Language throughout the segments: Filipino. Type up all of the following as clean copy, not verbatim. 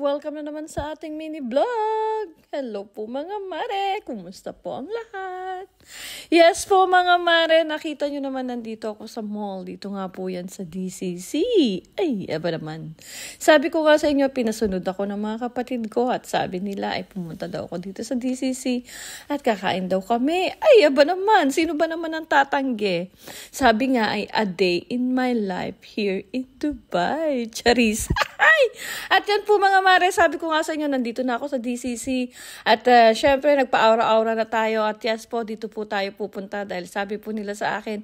welcome na naman sa ating mini vlog. Hello po mga mare, kumusta po ang lahat? Yes po mga mare, nakita nyo naman nandito ako sa mall. Dito nga po yan sa DCC. Ay, aba naman. Sabi ko nga sa inyo, pinasunod ako ng mga kapatid ko at sabi nila ay pumunta daw ako dito sa DCC at kakain daw kami. Ay, aba naman, sino ba naman ang tatanggi? Sabi nga ay a day in my life here in Dubai. Charis. At yan po mga mare, sabi ko nga sa inyo, nandito na ako sa DCC. At syempre, nagpa-aura-aura na tayo. At yes po, dito po tayo pupunta. Dahil sabi po nila sa akin,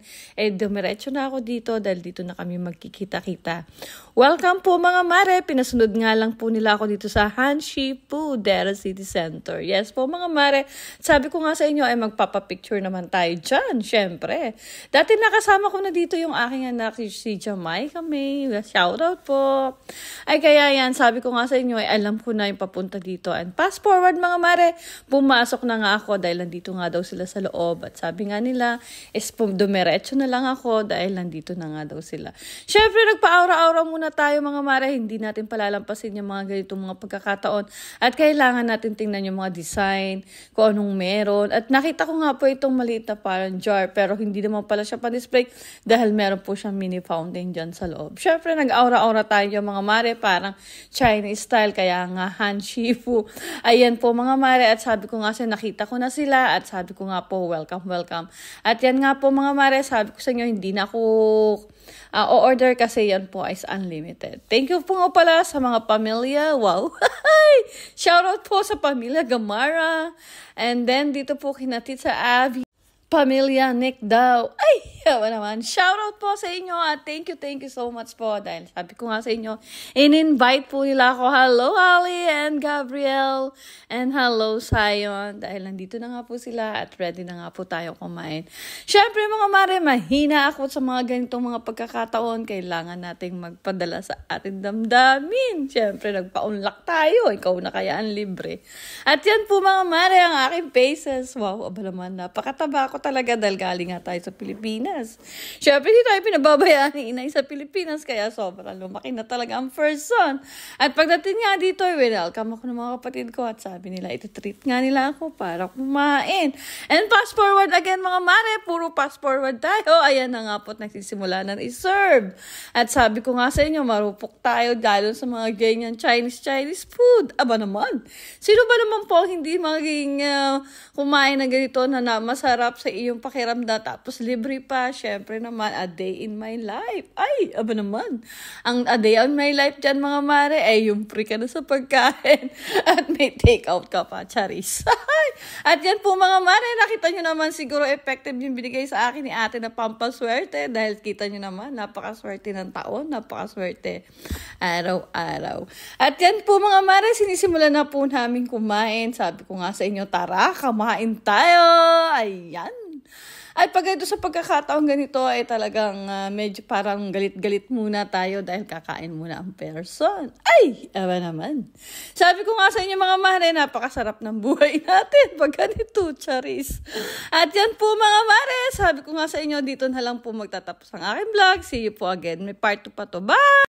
dumiretso na ako dito dahil dito na kami magkikita-kita. Welcome po mga mare. Pinasunod nga lang po nila ako dito sa Hanshi Pudera City Center. Yes po mga mare. Sabi ko nga sa inyo, ay magpapapicture naman tayo dyan. Syempre. Dati nakasama ko na dito yung aking anak, si Jamaica May. Shoutout po. Ay kaya yan, sabi ko nga sa inyo, ay alam ko na yung papunta dito. And fast forward mga mare, pumasok na nga ako dahil nandito nga daw sila sa loob. At sabi nga nila, dumiretso na lang ako dahil nandito na nga daw sila. Syempre, nagpa-aura-aura muna tayo mga mare. Hindi natin palalampasin yung mga ganitong mga pagkakataon. At kailangan natin tingnan yung mga design, kung anong meron. At nakita ko nga po itong maliit na parang jar, pero hindi naman pala siya pa-display dahil meron po siyang mini fountain dyan sa loob. Syempre, nag-aura-aura tayo yung mga mare, parang Chinese style, kaya nga Hanshifu. Ayan po mga mare, at sabi ko nga nakita ko na sila, at sabi ko nga po, welcome, welcome. At yan nga po mga mare, sabi ko sa inyo, hindi na ako o-order kasi yan po is unlimited. Thank you po nga pala sa mga pamilya. Wow! Shoutout po sa pamilya Gamara. And then dito po kinatit sa Avi. Pamilya Nick daw. Ay, yawa naman. Shoutout po sa inyo at thank you so much po. Dahil sabi ko nga sa inyo, in-invite po nila ako. Hello, Ali and Gabriel. And hello, Sion. Dahil nandito na nga po sila at ready na nga po tayo kumain. Syempre mga mare, mahina ako sa mga ganitong mga pagkakataon. Kailangan nating magpadala sa ating damdamin. Syempre, nagpa-unlock tayo. Ikaw na kaya ang libre. At yan po mga mare, ang aking faces. Wow, aba naman, napakataba ako talaga dahil galing nga tayo sa Pilipinas. Syempre, hindi tayo pinababayaan ni inay sa Pilipinas, kaya sobrang lumaki na talaga ang first son. At pagdating nga dito, welcome ako ng mga kapatid ko at sabi nila, iti-treat nga nila ako para kumain. And fast forward again mga mare, puro fast forward tayo. Ayan na nga po't nagsisimula na i-serve. At sabi ko nga sa inyo, marupok tayo lalo sa mga ganyan Chinese food. Aba naman, sino ba naman po hindi maging kumain na ganito na masarap sa iyong pakiramdam tapos libre pa? Syempre naman, a day in my life. Ay, aba naman. Ang a day in my life dyan mga mare, ay yung free ka na sa pagkain at may take out ka pa, charis. At yan po mga mare, nakita nyo naman siguro effective yung binigay sa akin ni ate na pampaswerte dahil kita nyo naman, napakaswerte ng taon, napakaswerte araw-araw. At yan po mga mare, sinisimulan na po namin kumain. Sabi ko nga sa inyo, tara, kumain tayo. Ayan. At pag ito sa pagkakataon ganito ay talagang medyo parang galit-galit muna tayo dahil kakain muna ang person. Ay, aba naman. Sabi ko nga sa inyo mga mare, napakasarap ng buhay natin pag ganito, charis. At yan po mga mare, sabi ko nga sa inyo, dito na lang po magtatapos ang aking vlog. See you po again. May part 2 pa to. Bye!